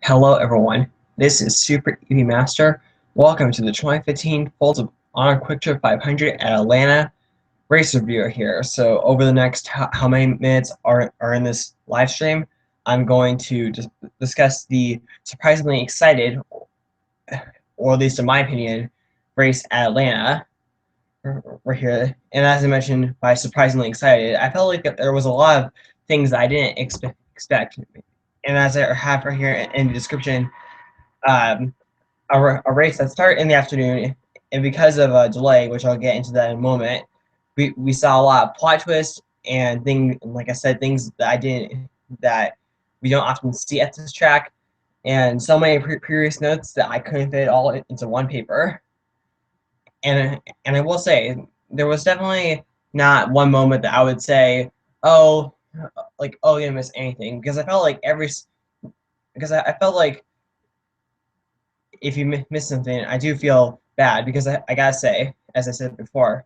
Hello everyone, this is SUPEREEVEEMASTER. Welcome to the 2015 Folds of Honor QuikTrip 500 at Atlanta race review here. So over the next how many minutes are in this live stream, I'm going to discuss the surprisingly excited, or at least in my opinion, race at Atlanta. We're here, and as I mentioned, by surprisingly excited, I felt like there was a lot of things that I didn't expect. And as I have right here in the description, um, a race that started in the afternoon, and because of a delay, which I'll get into that in a moment, we saw a lot of plot twists and like I said, things that we don't often see at this track, and so many previous notes that I couldn't fit it all into one paper. And I will say, there was definitely not one moment that I would say, oh, oh, you didn't miss anything, because I felt like I felt like if you miss something, I do feel bad, because I gotta say, as I said before,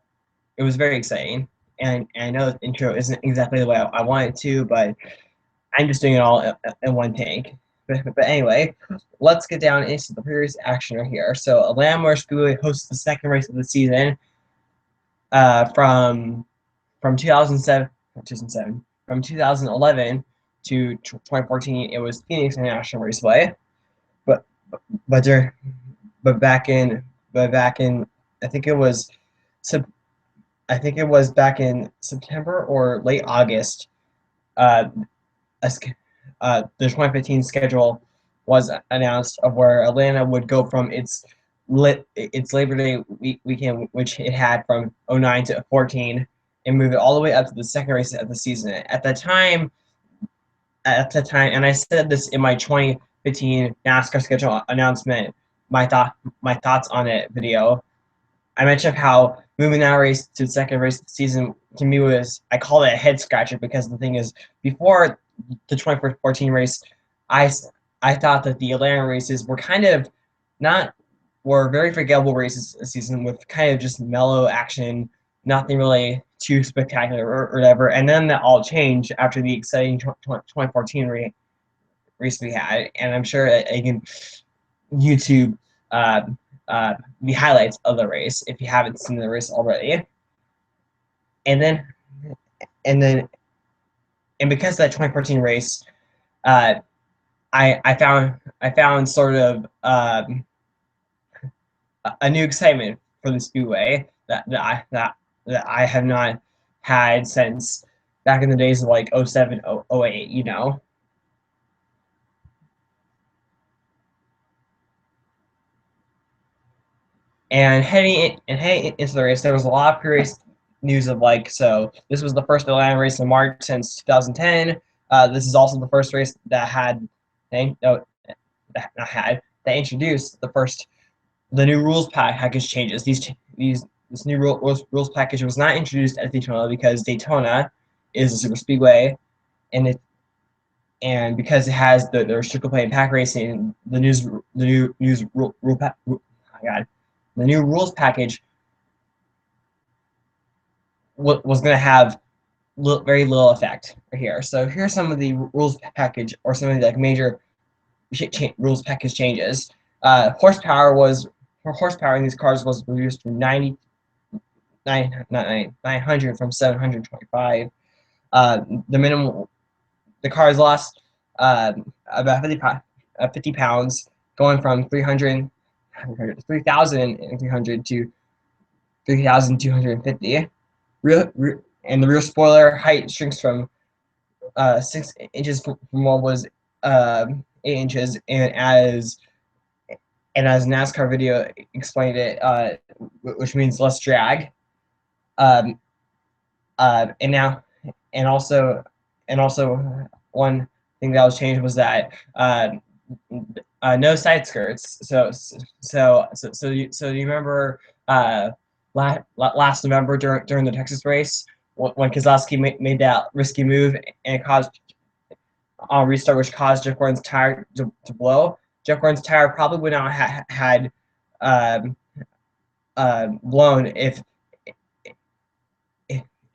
it was very exciting, and I know the intro isn't exactly the way I want it to, but I'm just doing it all in one take. But anyway, let's get down into the previous action right here. So Atlanta Motor Speedway hosts the second race of the season, from 2011 to 2014. It was Phoenix International Raceway, but but there but back in I think it was back in September or late August. Uh, the 2015 schedule was announced, of where Atlanta would go from its Labor Day weekend, which it had from 09 to 14, and move it all the way up to the second race of the season. At the time, and I said this in my 2015 NASCAR schedule announcement, my thoughts on it video, I mentioned how moving that race to the second race of the season, to me, was, I call it a head scratcher, because the thing is, before the 2014 race, I thought that the Atlanta races were kind of not were very forgettable races this season, with kind of just mellow action, nothing really too spectacular or whatever. And then that all changed after the exciting 2014 race we had, and I'm sure that you can YouTube uh, the highlights of the race if you haven't seen the race already. And then because of that 2014 race, I found sort of a new excitement for the Speedway that I have not had since back in the days of like 07, 08, you know. And heading into the race, there was a lot of previous news of, like, so this was the first Atlanta race in March since 2010. This is also the first race that that introduced the new rules package changes. This new rules package was not introduced at Daytona, because Daytona is a super speedway, and because it has the restricted play and pack racing, the new rules package was going to have very little effect right here. So here's some of the rules package, or some of the, like, major rules package changes. Horsepower in these cars was reduced from 900 from 725. The cars lost about 50 pounds, going from 3,300 to 3,250. And the rear spoiler height shrinks from 6 inches from what was 8 inches, and as NASCAR video explained it, which means less drag. And also one thing that was changed was that no side skirts. So you remember last November during the Texas race, when Keselowski made that risky move and caused on restart, which caused Jeff Gordon's tire to blow. Jeff Gordon's tire probably would not have had blown if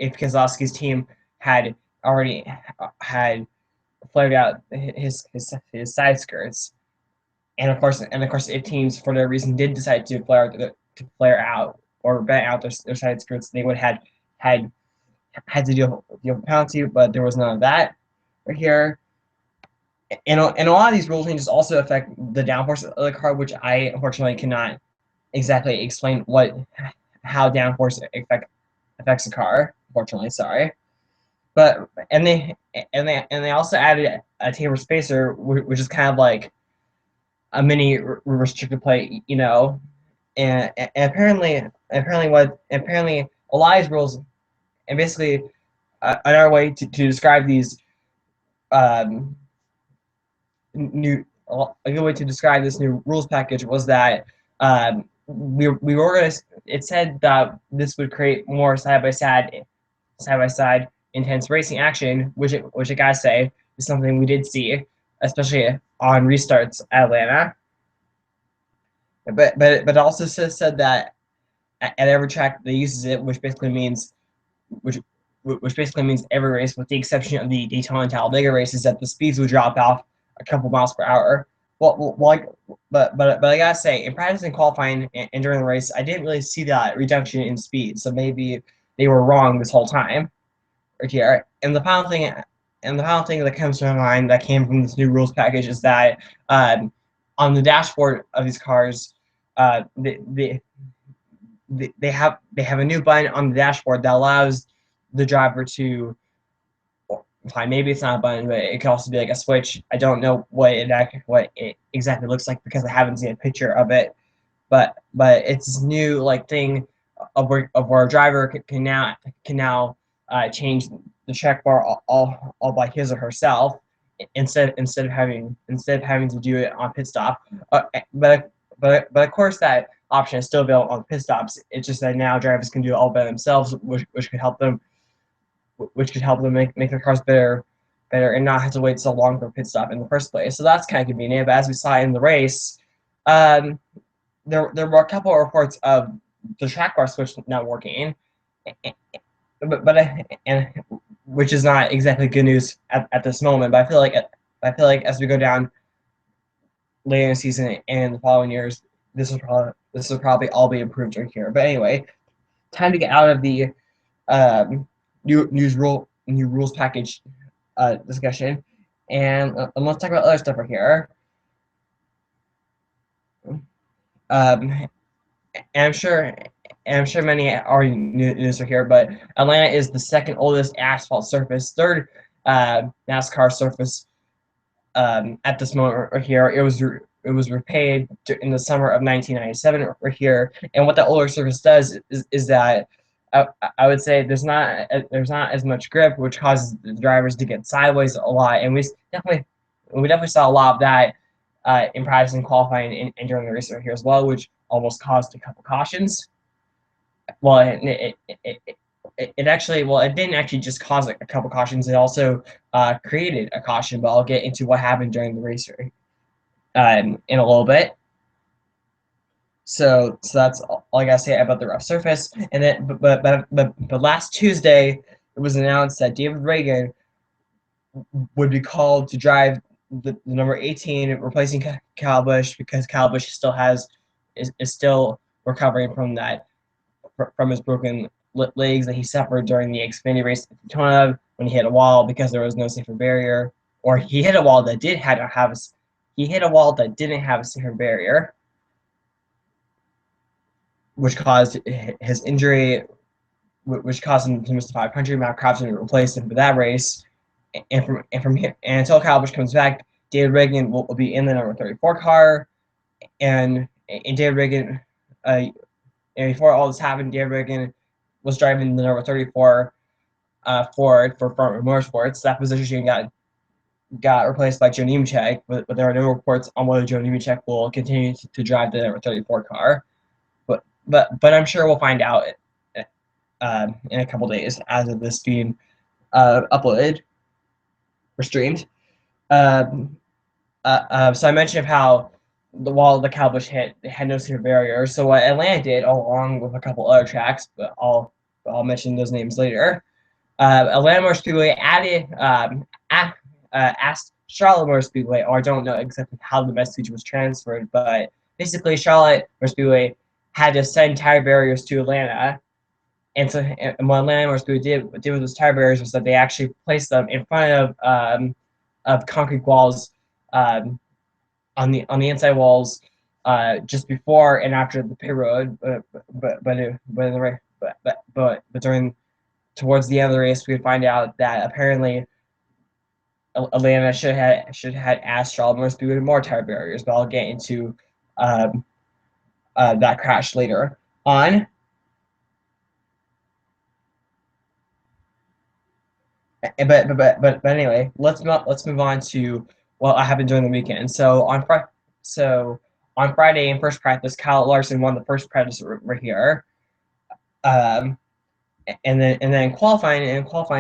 Keselowski's team had already had flared out his side skirts. of course, if teams for their reason did decide to flare out or bent out their side skirts, they would had had to deal with penalty, but there was none of that right here. And a lot of these rule changes also affect the downforce of the car, which I unfortunately cannot exactly explain how downforce affects the car. Unfortunately, sorry. But they also added a taper spacer, which is kind of like a mini restricted plate, you know. And apparently a lot of these rules, and basically another way to describe these um, new a good way to describe this new rules package was that we organized. It said that this would create more side by side intense racing action, which I gotta say is something we did see, especially on restarts at Atlanta. But it also said that at every track that uses it, which which basically means every race, with the exception of the Daytona and Talladega races, that the speeds would drop off a couple miles per hour. But I gotta say, in practice and qualifying and during the race, I didn't really see that reduction in speed. So maybe they were wrong this whole time. Right here, and the final thing that comes to my mind that came from this new rules package is that on the dashboard of these cars, uh, they, they they have a new button on the dashboard that allows the driver to, fine, maybe it's not a button, but it could also be like a switch. I don't know what it exactly looks like because I haven't seen a picture of it. But it's this new like thing of where a driver can now change the check bar all by his or herself instead of having to do it on pit stop. But of course that option is still available on pit stops. It's just that now drivers can do it all by themselves, which could help them make their cars better and not have to wait so long for a pit stop in the first place. So that's kind of convenient. But as we saw in the race, um, there were a couple of reports of the track bar switch not working, but and which is not exactly good news at this moment. But I feel like as we go down later in the season and the following years, this will probably all be improved right here. But anyway, time to get out of the new rules package discussion, and let's talk about other stuff right here. And I'm sure many already knew this right here, but Atlanta is the second oldest asphalt surface, third NASCAR surface at this moment right here. It was repaid in the summer of 1997 right here. And what the older surface does is that I would say there's not as much grip, which causes the drivers to get sideways a lot. And definitely saw a lot of that in practice and qualifying and during the race right here as well, which almost caused a couple cautions. Well, it didn't actually just cause a couple cautions. It also created a caution, but I'll get into what happened during the race in a little bit. So that's all I gotta say about the rough surface. And then, but last Tuesday, it was announced that David Reagan would be called to drive the number 18, replacing Kyle Busch, because Kyle Busch is still recovering from his broken legs that he suffered during the Xfinity race at Daytona when he hit a wall because there was no safer barrier, or he hit a wall that didn't have a safer barrier, which caused his injury, which caused him to miss the 500. Matt Crafton replaced him for that race, and until Kyle Busch comes back, David Reagan will be in the number 34 car, and David Reagan. And before all this happened, David Reagan was driving the number 34 Ford for Front Motorsports. That position got replaced by Joe Nemechek, but there are no reports on whether Joe Nemechek will continue to drive the number 34 car. But I'm sure we'll find out in a couple days as of this being uploaded or streamed. So I mentioned how the wall the Kyle Busch hit had no safer barrier. So what Atlanta did, along with a couple other tracks, but I'll mention those names later. Atlanta Motor Speedway asked Charlotte Motor Speedway, or I don't know exactly how the message was transferred, but basically Charlotte Motor Speedway had to send tire barriers to Atlanta. And so, and what Atlanta Motor Speedway did with those tire barriers was that they actually placed them in front of concrete walls, on the inside walls, just before and after the pit road. But during towards the end of the race, we would find out that apparently Atlanta should have asked Charlotte Motor Speedway more tire barriers. But I'll get into um, that crash later on. But anyway, let's move on to what happened during the weekend. So on Friday in first practice, Kyle Larson won the first practice right here. Um, and then qualifying,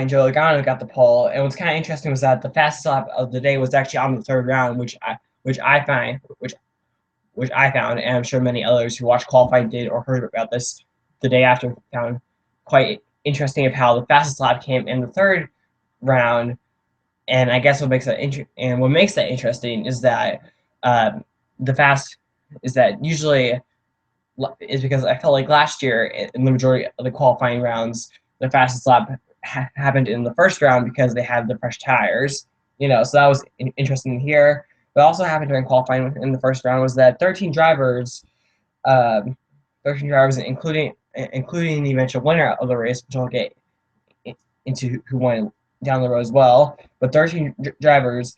Joe Logano got the pole. And what's kind of interesting was that the fastest lap of the day was actually on the third round, which I found, and I'm sure many others who watched qualifying did or heard about this the day after found quite interesting of how the fastest lap came in the third round. And I guess what makes that interesting is that the fast is that usually is because I felt like last year in the majority of the qualifying rounds, the fastest lap happened in the first round because they had the fresh tires. So that was interesting here. But also happened during qualifying in the first round was that 13 drivers, um, 13 drivers, including the eventual winner of the race, which I'll get into who won down the road as well. But 13 drivers,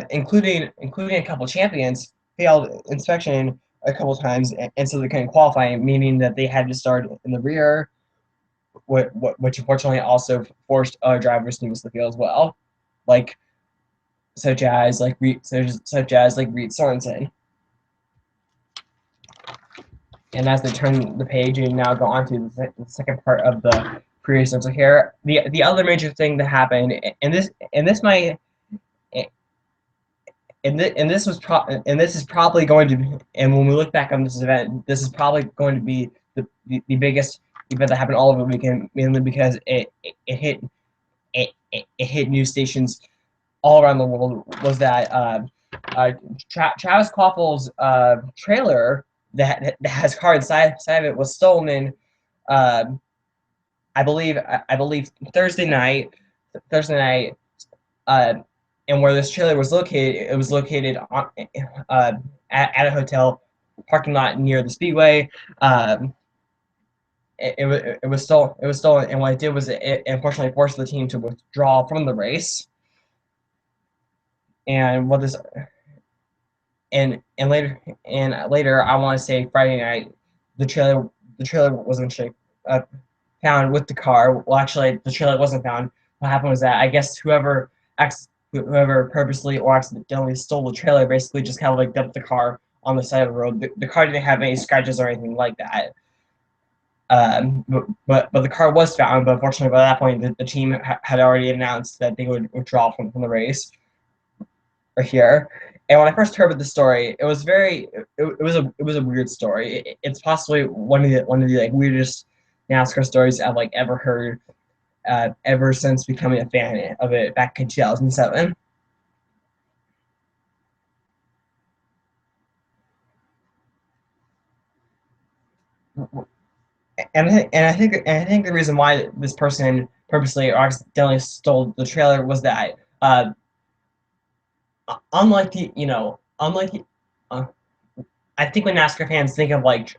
including a couple champions, failed inspection a couple times, and so they couldn't qualify, meaning that they had to start in the rear, which unfortunately also forced other drivers to miss the field as well, like such as Reed Sorensen. And as they turn the page and now go on to the second part of the pre-race so here, the other major thing that happened, and this might. And this is probably going to be, and when we look back on this event, this is probably going to be the biggest event that happened all over the weekend, mainly because it hit news stations all around the world. Was that Travis Kvapil's trailer that has car inside of it was stolen. I believe Thursday night. And where this trailer was located, it was located at a hotel parking lot near the speedway. It was stolen, and what it did was it unfortunately forced the team to withdraw from the race. And what this and later I want to say Friday night, the trailer wasn't found with the car. Well, actually, the trailer wasn't found. What happened was that I guess whoever purposely or accidentally stole the trailer basically just kind of like dumped the car on the side of the road. The car didn't have any scratches or anything like that. But the car was found. But unfortunately, by that point, the team had already announced that they would withdraw from the race. Or here, and when I first heard about the story, it was a weird story. It's possibly one of the like weirdest NASCAR stories I've like ever heard. Ever since becoming a fan of it back in 2007. And I think the reason why this person purposely or accidentally stole the trailer was that unlike the I think when NASCAR fans think of like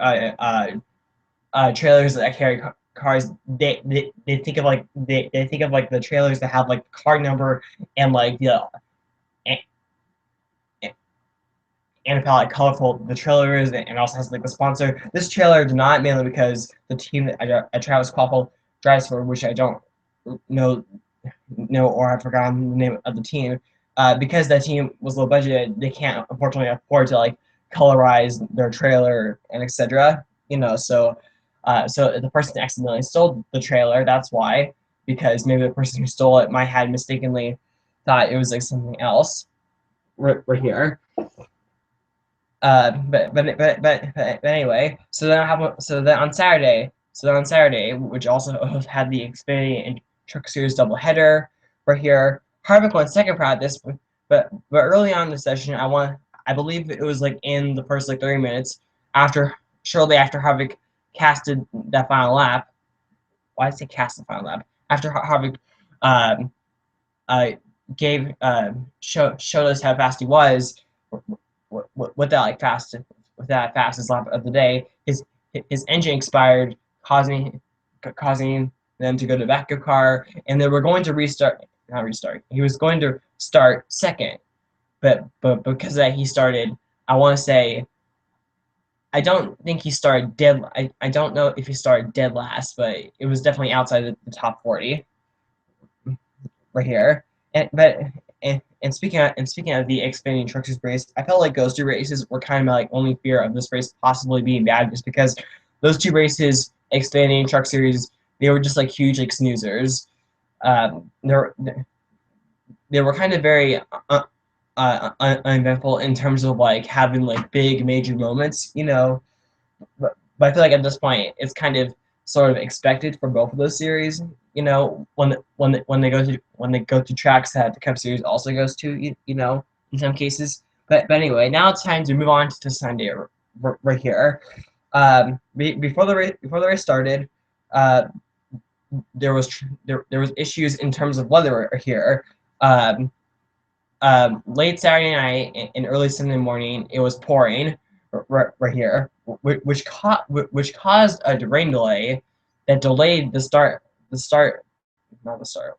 trailers that carry cars, they think of like they think of like the trailers that have like the car number and like and, and how like colorful the trailer is, and also has like the sponsor. This trailer did not, mainly because the team that Travis Kvapil drives for, which I don't know or I've forgotten the name of the team, because that team was low budget, they can't unfortunately afford to like colorize their trailer and etc. So if the person accidentally stole the trailer, that's why, because maybe the person who stole it might have mistakenly thought it was like something else. Right here. But anyway, so then on Saturday, which also had the Xfinity and Truck Series doubleheader right here, Harvick won second practice but early on in the session, I believe it was like in the first like 30 minutes shortly after Harvick casted that final lap. Why did I say cast the final lap? After Harvick um, uh, showed us how fast he was with that like fastest lap of the day. His engine expired, causing them to go to the backup car, and they were going to not restart. He was going to start second, but because of that he started. I want to say I don't think he started dead. I don't know if he started dead last, but it was definitely outside the top 40 right here. And speaking of the expanding truck series race, I felt like those two races were kind of my like only fear of this race possibly being bad, just because those two races, expanding truck series, they were just like huge like snoozers. They were kind of very uneventful in terms of like having like big major moments, you know. But I feel like at this point it's kind of sort of expected for both of those series. You know, when they go to tracks that the Cup Series also goes to, you know, in some cases. But anyway, now it's time to move on to Sunday right here. Before the race started, uh, there was issues in terms of weather here. Um, Late Saturday night and early Sunday morning, it was pouring right here, which caused a rain delay that delayed the start, not the start,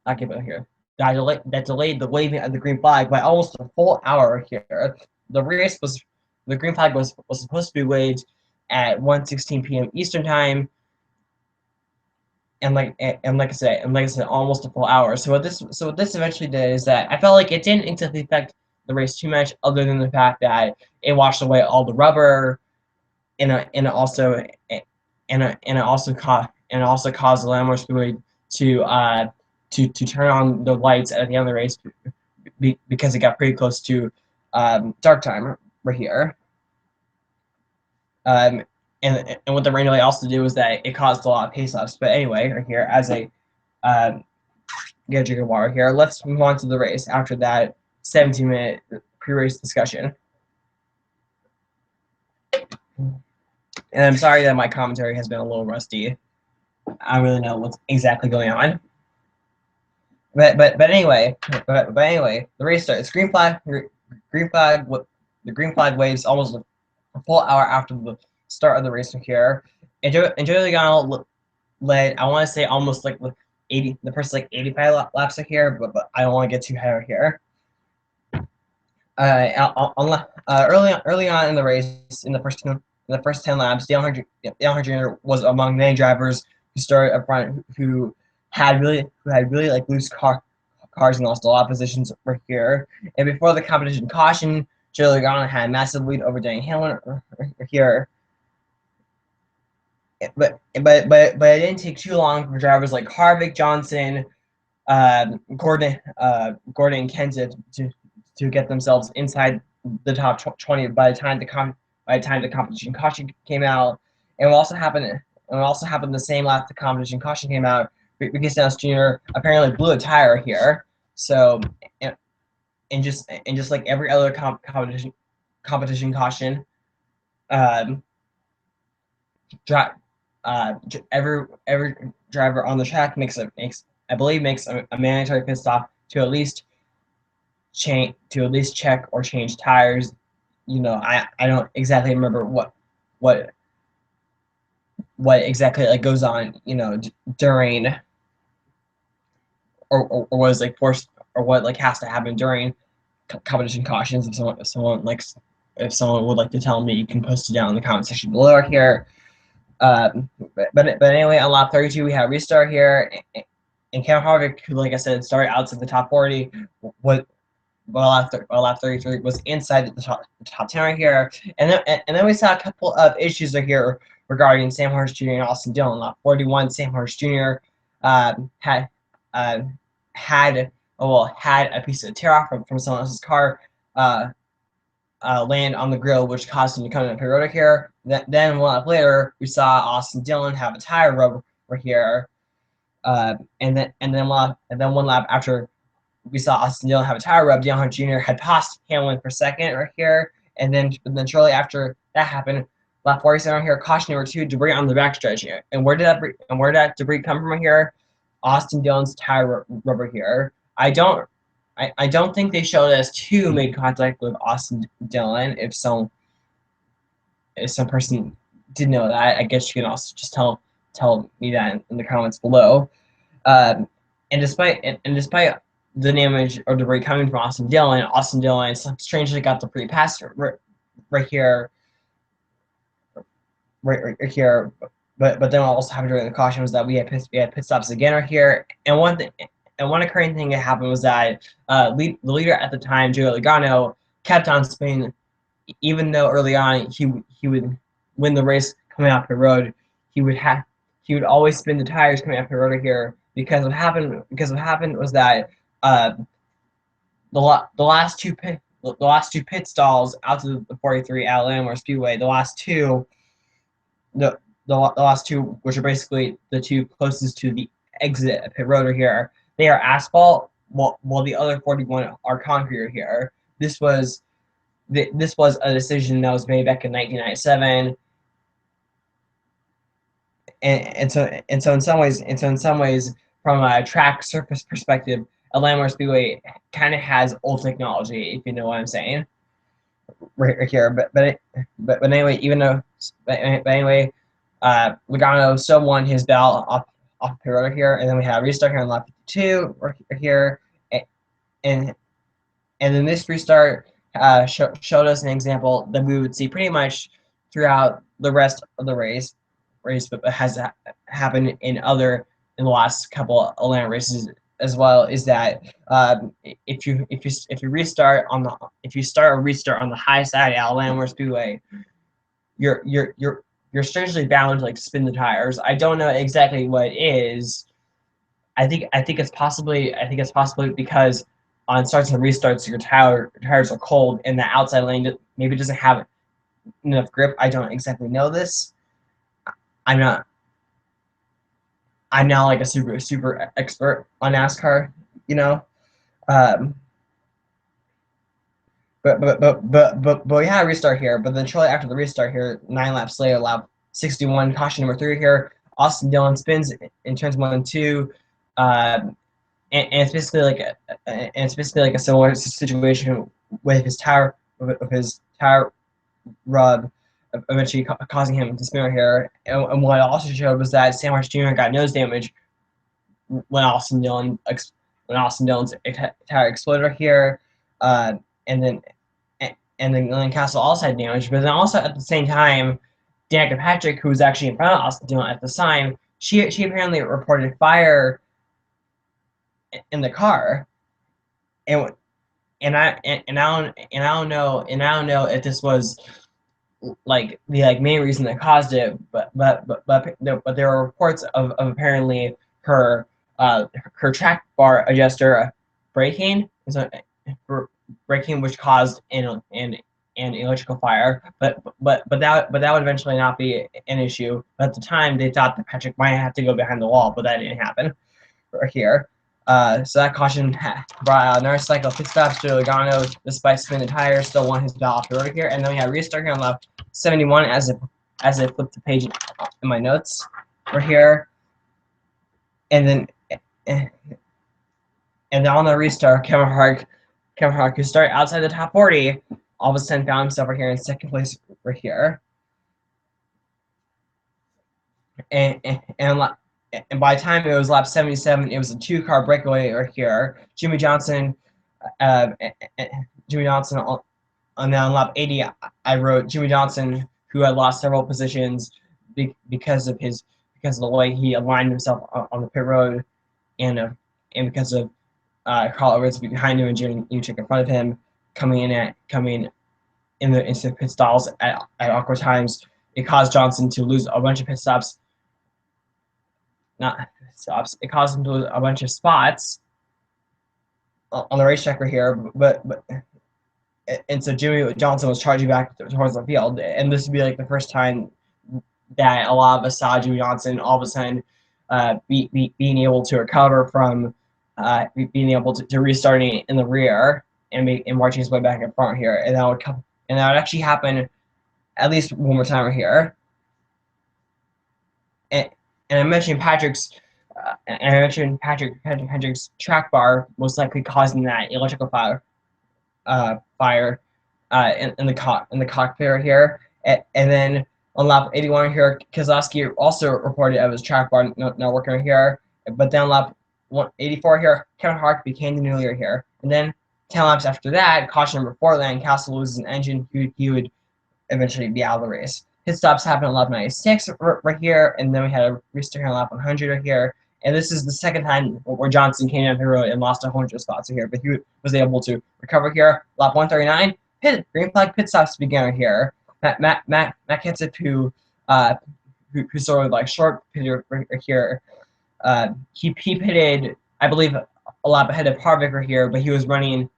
I keep it here. That delayed the waving of the green flag by almost a full hour here. The green flag was supposed to be waved at 1:16 p.m. Eastern time, and like I said, almost a full hour. So what this eventually did is that I felt like it didn't exactly affect the race too much, other than the fact that it washed away all the rubber, and it also caused the Atlanta Motor Speedway to turn on the lights at the end of the race because it got pretty close to dark time right here. Um, and what the rain delay also did was that it caused a lot of pace ups. But anyway, right here, as a get a drink of water here. Let's move on to the race after that 17-minute pre-race discussion. And I'm sorry that my commentary has been a little rusty. I don't really know what's exactly going on. But anyway, the race starts. Green flag. The green flag waves almost a full hour after the start of the race here. Joey Logano led, I want to say, almost like 80, the first like 85 laps of here, but I don't want to get too high here. Early on in the race, in the first 10 laps, Dale Earnhardt Jr. was among many drivers who started up front who had really like loose cars and lost a lot of positions right here. And before the competition caution, Joey Logano had a massive lead over Danny Hamlin here. But it didn't take too long for drivers like Harvick, Johnson, Gordon, and Kenseth to get themselves inside the top 20 by the time the competition caution came out. And what also happened the same lap the competition caution came out, because Stenhouse Jr. apparently blew a tire here. So and just like every other competition caution, every driver on the track makes a mandatory pit stop to at least check or change tires. You know, I don't exactly remember what exactly like goes on, you know, during or was like forced, or what like has to happen during competition cautions. If someone would like to tell me, you can post it down in the comment section below here. But anyway, on lap 32 we have restart here, and Kevin Harvick, who, like I said, started outside the top 40, lap 33 was inside the top 10 right here, and then we saw a couple of issues right here regarding Sam Hornish Jr. and Austin Dillon. Lap 41, Sam Hornish Jr. Had a piece of tear off from someone else's car land on the grill, which caused him to come in a pit road here. Then 1 lap later, we saw Austin Dillon have a tire rub right here, and then 1 lap after we saw Austin Dillon have a tire rub. Dale Hunt Jr. had passed Hamlin for second right here, and then shortly after that happened, lap 47 here, caution number 2, debris on the backstretch here. And where did that debris come from here? Austin Dillon's tire rubber here. I don't think they showed us who made contact with Austin Dillon. If some person did know that, I guess you can also just tell me that in the comments below. And despite the damage or debris coming from Austin Dillon strangely got the free pass right here. Right here, but then what also happened during the caution was that we had pit stops again right here, and one occurring thing that happened was that the leader at the time, Joey Logano, kept on spinning, even though early on he would win the race coming off the road. He would always spin the tires coming off the road right here, because what happened was that the last two pit stalls out to the 43 at Atlanta Motor Speedway, the last two, which are basically the two closest to the exit pit road here, they are asphalt, while the other 41 are concrete here. This was a decision that was made back in 1997, and so in some ways, from a track surface perspective, Atlanta Motor Speedway kind of has old technology, if you know what I'm saying, right here. But anyway, Logano still won his battle off the road here, and then we have a restart here on lap 52 right here, and then this restart showed us an example that we would see pretty much throughout the rest of the race, but has happened in the last couple of Atlanta races as well. Is that if you restart on the restart on the high side at Atlanta Motor Speedway, you're strangely bound to spin the tires. I don't know exactly what it is. I think it's possibly because on starts and restarts your tires are cold, and the outside lane maybe doesn't have enough grip. I don't exactly know this. I'm not like a super expert on NASCAR, you know. But we had a restart here. But then shortly after the restart here, 9 laps later, lap 61, caution number 3 here, Austin Dillon spins in turns 1 and 2, and it's basically like a similar situation with his tire rub, eventually causing him to spin right here. And what it also showed was that Sandwich Jr. got nose damage when Austin Dillon's tire exploded right here, and then Glenn Castle also had damage. But then also at the same time, Danica Patrick, who was actually in front of Austin Dillon at the time, she apparently reported fire in the car, and I don't know if this was the main reason that caused it, but there are reports of apparently her track bar adjuster breaking, which caused an electrical fire, but that would eventually not be an issue. But at the time, they thought that Patrick might have to go behind the wall, but that didn't happen right here. So that caution brought out another cycle of pit stops. Joey Logano, despite spinning the tires, still won his battle off the road here. And then we had a restart here on lap 71 as I flipped the page in my notes right here. And then on the restart, Kevin Harvick, who started outside the top 40, all of a sudden found himself right here in second place right here. And by the time it was lap 77, it was a 2-car breakaway right here. Jimmy Johnson, and then on lap 80, I wrote Jimmy Johnson, who had lost several positions because of the way he aligned himself on the pit road, and because of Carl Edwards behind him and Jimmy Neutrik in front of him, coming in the pit stalls at awkward times. It caused Johnson to lose a bunch of pit stops. It caused him to lose a bunch of spots on the racetrack right here, and so Jimmy Johnson was charging back towards the field, and this would be the first time that a lot of us saw Jimmy Johnson all of a sudden being able to recover from being able to restarting in the rear and marching his way back in front here, and that would actually happen at least one more time right here. And I mentioned Patrick Hendrick's track bar most likely causing that electrical fire in the cockpit right here, and then on lap 81 here, Keselowski also reported of his track bar not working right here, but then on lap 184 here, Kevin Harvick became the new leader here, and then 10 laps after that, caution number 4, Castle loses an engine, he would eventually be out of the race. Pit stops happened on lap 96 right here, and then we had a restart on lap 100 right here. And this is the second time where Johnson came down the road and lost 100 spots here, but he was able to recover here. Lap 139, green flag pit stops began here. Matt Kenseth, who sort of like short pitted right here, he pitted, I believe, a lap ahead of Harvick right here, but he was running.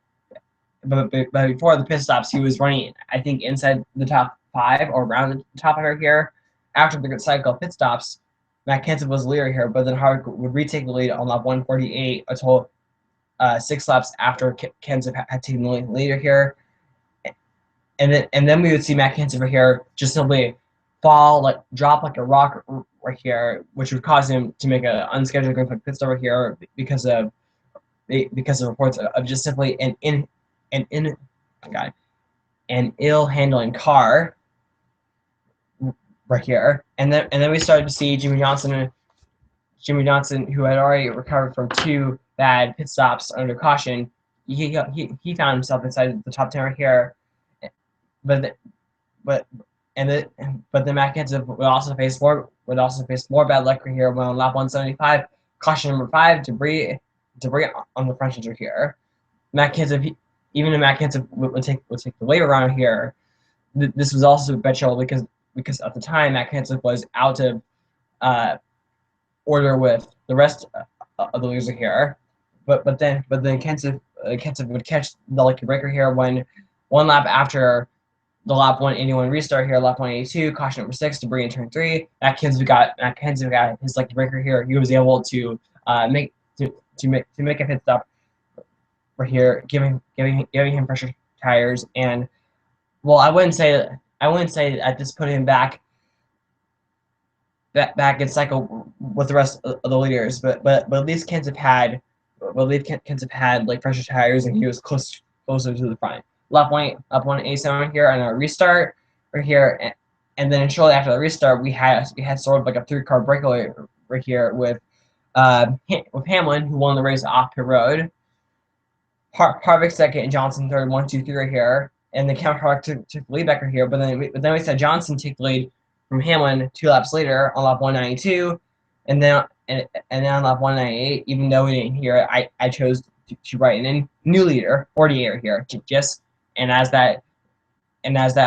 But before the pit stops, he was running, I think, inside the top 5 or around the top 5 here. After the cycle pit stops, Matt Kenseth was leader here, but then Harvick would retake the lead on lap 148 until 6 laps after Kenseth had taken the leader here. And then we would see Matt Kenseth right here just simply drop like a rock right here, which would cause him to make an unscheduled green flag pit stop right here because of reports of just simply an ill handling car right here, and then we started to see Jimmy Johnson, who had already recovered from 2 bad pit stops under caution. He found himself inside the top 10 right here, but then Matt Kenseth would also face more bad luck right here when on lap 175, caution number 5, debris on the front end here. Even if Matt Kenseth would take the later round here, this was also beneficial because at the time Matt Kenseth was out of order with the rest of the loser here, but then Kenseth would catch the lucky breaker here when 1 lap after the lap 181 restart here, lap 182, caution number 6, debris in turn 3. Matt Kenseth got his lucky breaker here. He was able to make a pit stop right here, giving him pressure tires, and well, I wouldn't say that this put him back in cycle with the rest of the leaders, but at least Kenseth had like pressure tires, and he was closer to the front. Lap 187 here on a restart right here, and then shortly after the restart, we had sort of like a 3-car breakaway right here with Hamlin, who won the race off pit road. Harvick second and Johnson third, 1, 2, 3 right here, and then Kevin Harvick took the lead back right here. But then we said Johnson take the lead from Hamlin 2 laps later on lap 192, and then on lap 198. Even though we didn't hear it, I chose to write in new leader 48 right here. And as that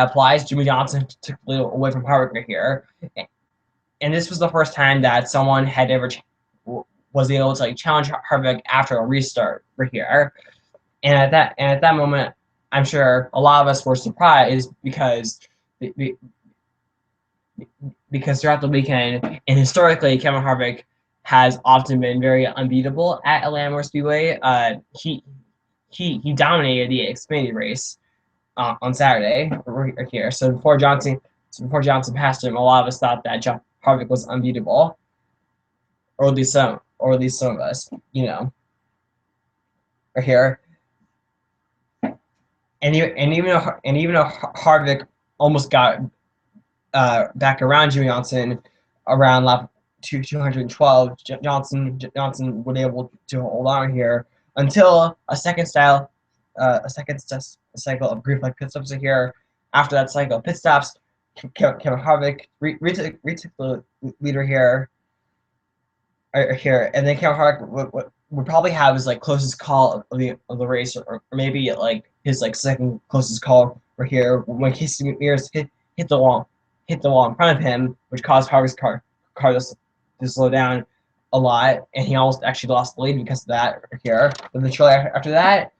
applies, Jimmy Johnson took the lead away from Harvick right here, and this was the first time that someone had ever was able to like challenge Harvick after a restart right here. And at that moment, I'm sure a lot of us were surprised because throughout the weekend, and historically, Kevin Harvick has often been very unbeatable at Atlanta Motor Speedway. He dominated the Xfinity race on Saturday right here. So before Johnson passed him, a lot of us thought that Harvick was unbeatable, or at least some of us, right here. And even though Harvick almost got back around Jimmy Johnson around lap 212, Johnson was able to hold on here until a second cycle of green flag pit stops here. After that cycle of pit stops, Kevin Harvick retook the leader here, and then Kevin Harvick would probably have his like closest call of the race, or maybe like his like second closest call right here when Casey McNears hit the wall in front of him, which caused Harvick's car to slow down a lot, and he almost actually lost the lead because of that right here. But then shortly after that,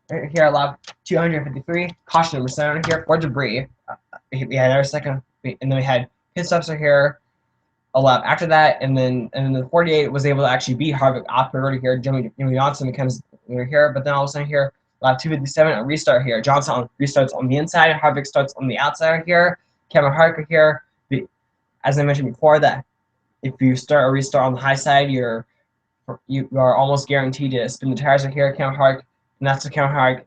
right here at lap 253, caution number 7 here for debris. We had our second, and then we had pit stops right here. a lap after that, and then the 48 was able to actually beat Harvick off the road here. Jimmy Johnson becomes here, but then all of a sudden here, lap 257, a restart here. Johnson restarts on the inside, Harvick starts on the outside here. Kevin Harvick here, as I mentioned before, that if you start a restart on the high side, you are almost guaranteed to spin the tires right here. Kevin Harvick, and that's what Kevin Harvick.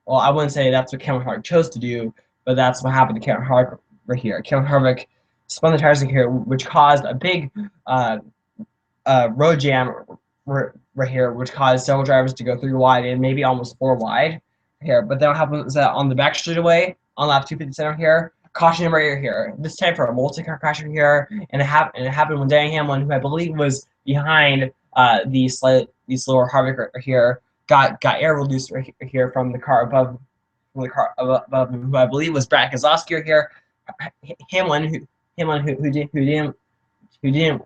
Well, I wouldn't say that's what Kevin Harvick chose to do, but that's what happened to Kevin Harvick right here. Kevin Harvick spun the tires in here, which caused a big road jam right here, which caused several drivers to go 3 wide and maybe almost 4 wide here. But then what happens is that on the back straightaway, on lap 257 here, caution right here. This time for a multi-car crash here, and it happened when Danny Hamlin, who I believe was behind the slower Harvick right here, got air reduced right here from the car above, who I believe was Brad Keselowski here. Hamlin, who didn't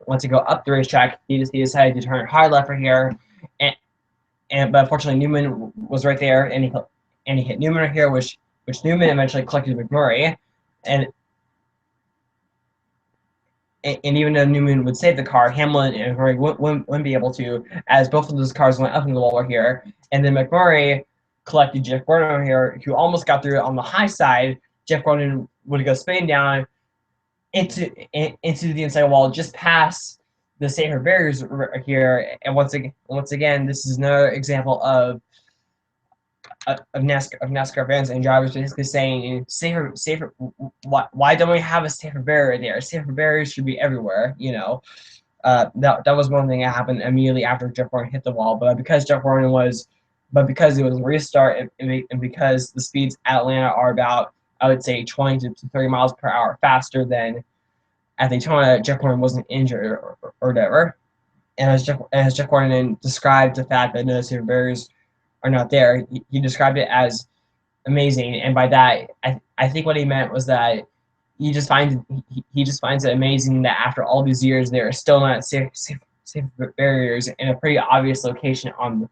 want to go up the racetrack, he decided to turn hard left right here, but unfortunately Newman was right there, and he hit Newman right here, which Newman eventually collected McMurray, and even though Newman would save the car, Hamlin and McMurray wouldn't be able to, as both of those cars went up in the wall here. And then McMurray collected Jeff Gordon here, who almost got through it on the high side. Jeff Gordon would go spinning down into the inside wall, just past the safer barriers here. And once again, this is another example of NASCAR fans and drivers basically saying safer. Why don't we have a safer barrier there? Safer barriers should be everywhere. That was one thing that happened immediately after Jeff Gordon hit the wall. But because it was a restart, and because the speeds at Atlanta are about, I would say, 20 to 30 miles per hour faster than at Daytona, Jeff Gordon wasn't injured or whatever. And as Jeff Gordon described the fact that no safer barriers are not there, he described it as amazing, and by that, I think what he meant was that he just finds it amazing that after all these years there are still not safe barriers in a pretty obvious location on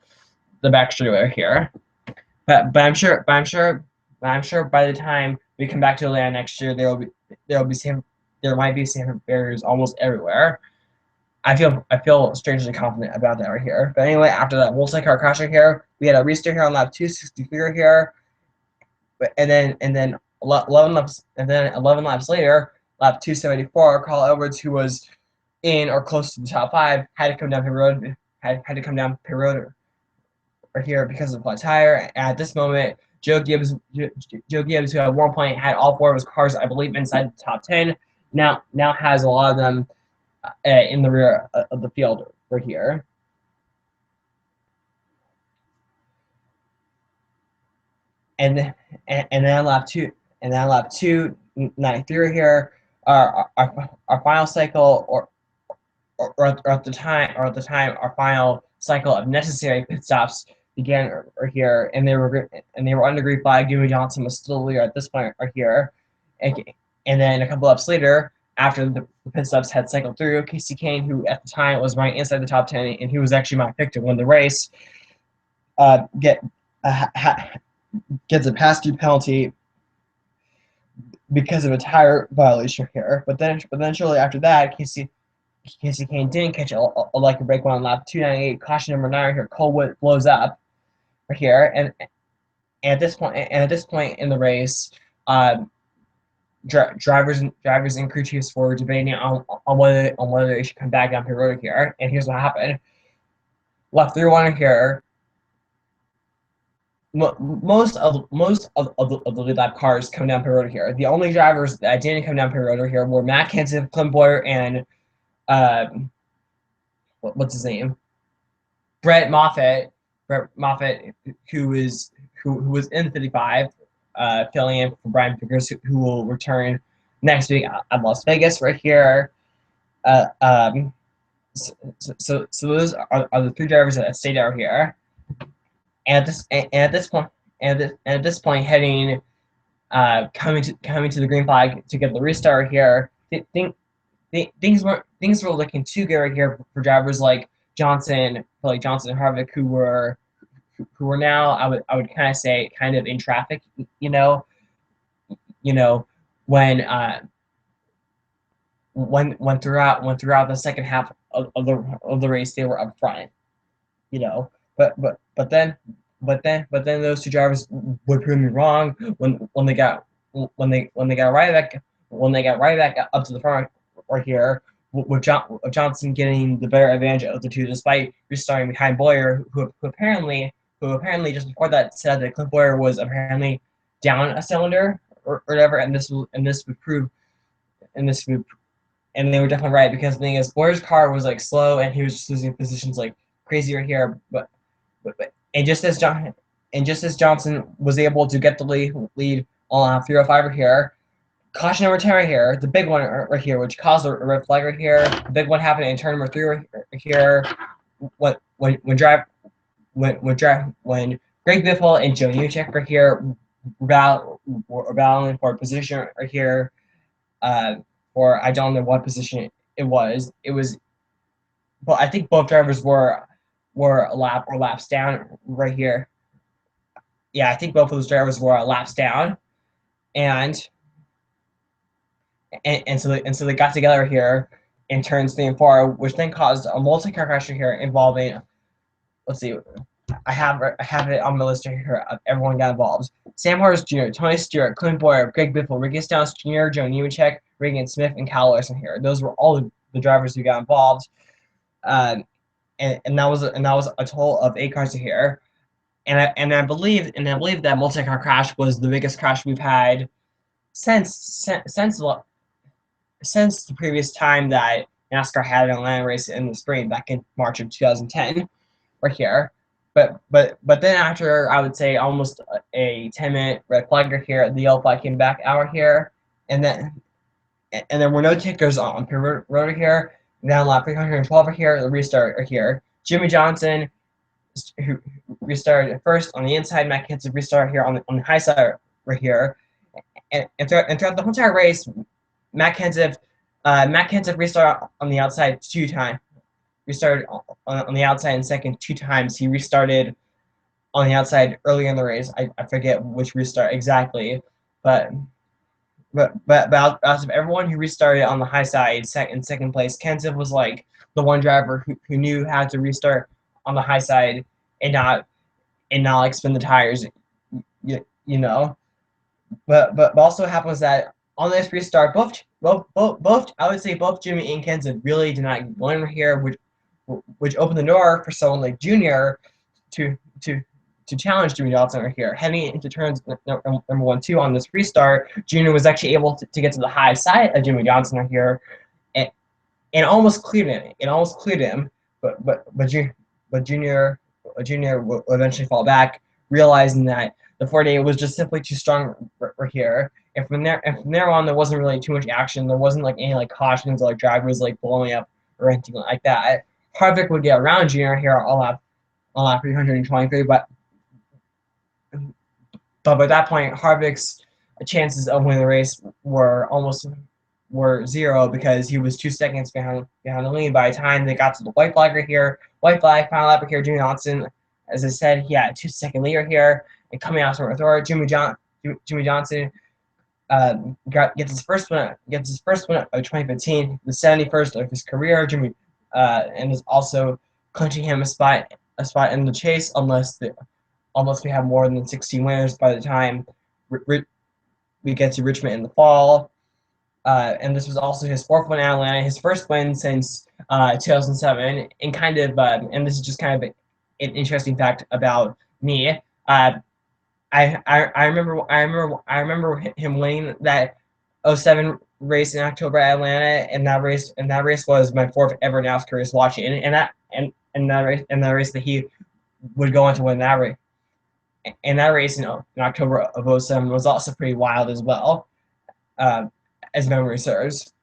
the back straightaway here. But I'm sure by the time we come back to Atlanta next year, there might be safer barriers almost everywhere. I feel strangely confident about that right here. But anyway, after that multi-car crash right here, we had a restart here on lap 263 here, and then 11 laps later, lap 274, Carl Edwards, who was in or close to the top 5, had to come down pit road. Had to come down pit road right here because of the flat tire. And at this moment, Joe Gibbs, who at one point had all 4 of his cars, I believe, inside the top 10, now has a lot of them in the rear of the field right here. And then lap 293 here, our final cycle, or at the time our final cycle of necessary pit stops began right here, and they were under green flag. Jimmy Johnson was still leader at this point right here, and then a couple laps later, after the pit stops had cycled through, Casey Kane, who at the time was running inside the top 10, and he was actually my pick to win the race, gets a pass-through penalty because of a tire violation here. But then shortly after that, Casey Kane didn't catch a lucky break on lap 298. Caution number 9 here, Colwood blows up right here, and at this point in the race, drivers and crew chiefs were debating on whether they should come back down pit road here. And here's what happened: lap 3-1 here. Most of the lead lap cars come down pit road here. The only drivers that didn't come down pit road here were Matt Kenseth, Clint Bowyer, and what's his name? Brett Moffitt, who was in the 55, filling in for Brian Vickers, who will return next week at Las Vegas right here. So those are the 3 drivers that stayed out here. And at this point, heading coming to the green flag to get the restart here. Things were looking too good right here for drivers like Johnson and Harvick, who were now I would kind of say kind of in traffic. When when throughout the second half of the race they were up front, you know. But then those two drivers would prove me wrong when they got right back up to the front right here, with Johnson getting the better advantage of the two, despite restarting behind Boyer, who apparently just before that said that Cliff Boyer was apparently down a cylinder or whatever, and this would and they were definitely right, because the thing is, Boyer's car was like slow and he was just losing positions like crazy right here, but and just as Johnson was able to get the lead on 305 right here, caution number 10 right here, the big one right here, which caused a red flag right here. The big one happened in turn number 3 right here, when Greg Biffle and Joe Nemechek right here were battling for a position right here, or I don't know what position it was. But I think both drivers were laps down right here. Yeah, I think both of those drivers were laps down, and so they got together here in turns 3 and 4, which then caused a multi-car crash here involving. Let's see, I have it on my list here of everyone got involved: Sam Harris Jr., Tony Stewart, Clint Boyer, Greg Biffle, Ricky Stenhouse Jr., Joe Nemechek, Regan Smith, and Kyle Larson here. Those were all the drivers who got involved, and that was a total of 8 cars here. And I believe that multi-car crash was the biggest crash we've had since the previous time that NASCAR had an Atlanta race in the spring back in March of 2010 right here. But then after, I would say, almost a 10-minute red flag right here, the yellow flag came back out here, and then there were no tickers on pit road here. Down lap 312 right here, the restart right here. Jimmy Johnson, who restarted first on the inside. Matt Kenseth restart here on the high side right here, and throughout the whole entire race, Matt Kenseth restarted on the outside 2 times. Restarted on the outside in second 2 times. He restarted on the outside early in the race. I forget which restart exactly, but out of everyone who restarted on the high side in second place, Kenseth was like the one driver who knew how to restart on the high side and not like spin the tires, you know. But also happened was that on this restart, both I would say both Jimmy and Kenseth really did not win here, which opened the door for someone like Junior to challenge Jimmy Johnson right here. Heading into turns number 1, 2 on this restart, Junior was actually able to get to the high side of Jimmy Johnson right here, and almost cleared him. But Junior will eventually fall back, realizing that the 48 was just simply too strong right here. And from there on, there wasn't really too much action. There wasn't like any like cautions or like drivers like blowing up or anything like that. Harvick would get around Junior here on lap 323, but by that point, Harvick's chances of winning the race were 0, because he was 2 seconds behind the lead by the time they got to the white flag right here. White flag, final lap right here. Jimmy Johnson, as I said, he had a 2-second lead right here. And coming out from Thor, Jimmy Johnson gets his first win of 2015, the 71st of his career. And is also clinching him a spot in the chase, unless we have more than 16 winners by the time we get to Richmond in the fall. And this was also his 4th win at Atlanta, his first win since 2007. And and this is just kind of an interesting fact about me. I remember him winning that 07 race in October at Atlanta, and that race was my 4th ever NASCAR race watching, and that race that he would go on to win that race. And that race in October of 07 was also pretty wild as well, as memory serves.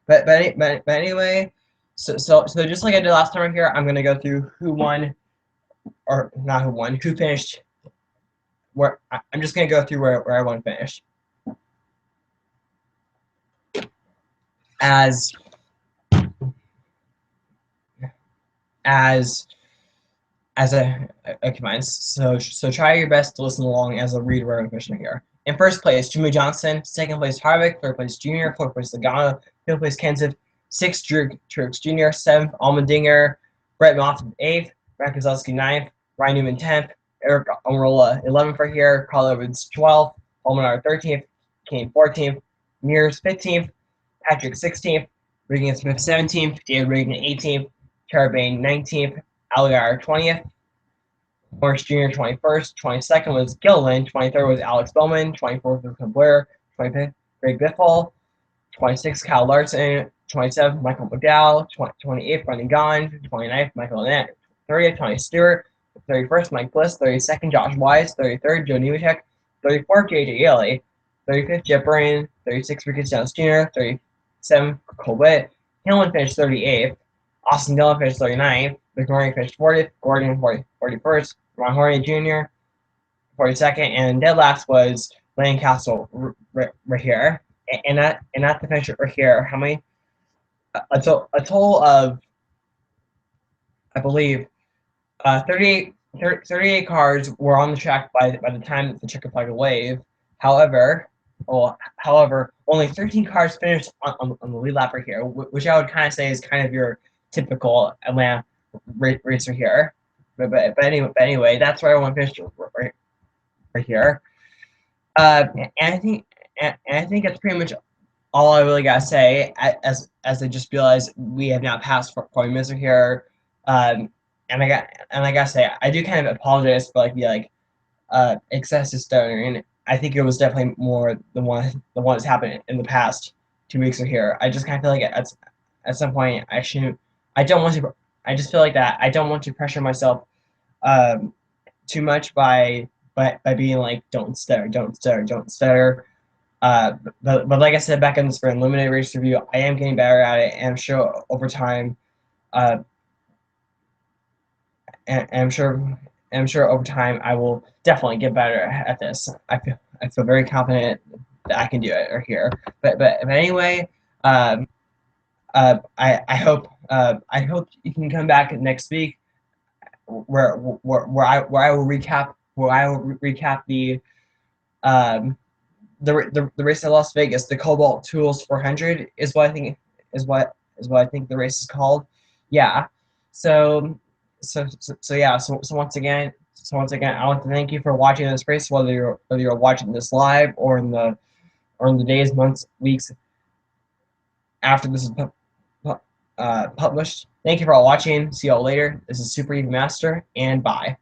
But anyway, so just like I did last time right here, I'm gonna go through who won, or not who won, who finished. I'm just gonna go through where everyone finished. As a command. So try your best to listen along as I read where I'm finishing here. In first place, Jimmy Johnson. Second place, Harvick. Third place, Junior. Fourth place, Logano. Fifth place, Kenseth. Sixth, Truex Jr. Seventh, Allmendinger. Brett Moffitt, eighth. Brad Keselowski, ninth. Ryan Newman, 10th. Eric Almirola, 11th for here. Carl Edwards, 12th. Paul Menard, 13th. Kane, 14th. Mears, 15th. Patrick, 16th. Regan Smith, 17th. David Regan, 18th. Carabane, 19th. Allgaier, 20th. Morris Jr. 21st, 22nd was Gilliland, 23rd was Alex Bowman, 24th was Clint Blair, 25th Greg Biffle, 26th Kyle Larson, 27th Michael McDowell, 28th Brendan Gaughan, 29th Michael Annette, 30th Tony Stewart, 31st Mike Bliss, 32nd Josh Wise, 33rd Joe Nemechek, 34th JJ Yeley, 35th Jeff Bryan, 36th Ricky Stenhouse Jr., 37th Cole Witt, Hillman finished 38th, Austin Dillon finished 39th, McMurray finished 40th, Gordon 41st, Ron Horry Jr. 42nd, and dead last was Lane Castle right here. And at the finish right here, how many? A total of, I believe, 38 cars were on the track by the time that the checkered flag waved. However, only 13 cars finished on the lead lap right here, which I would kind of say is kind of your typical Atlanta racer here. But anyway, that's where everyone finished right here. And I think that's pretty much all I really gotta say. As I just realized we have now passed 40 minutes here. And I gotta say I do kind of apologize for excessive stuttering. I think it was definitely more the one that's happened in the past 2 weeks here. I just kind of feel like at some point I shouldn't. I don't want to. I just feel like that I don't want to pressure myself too much by being like don't stutter, don't stutter, don't stutter. But like I said back in the spring limited race review, I am getting better at it, and I'm sure over time, and I'm sure over time I will definitely get better at this. I feel very confident that I can do it right here. But anyway, I hope you can come back next week where I will recap the race at Las Vegas. The Cobalt Tools 400 is what I think the race is called. Yeah. So once again, I want to thank you for watching this race, whether you're watching this live or in the days, months, weeks after this is published. Thank you for all watching. See y'all later. This is Super Eve Master, and bye.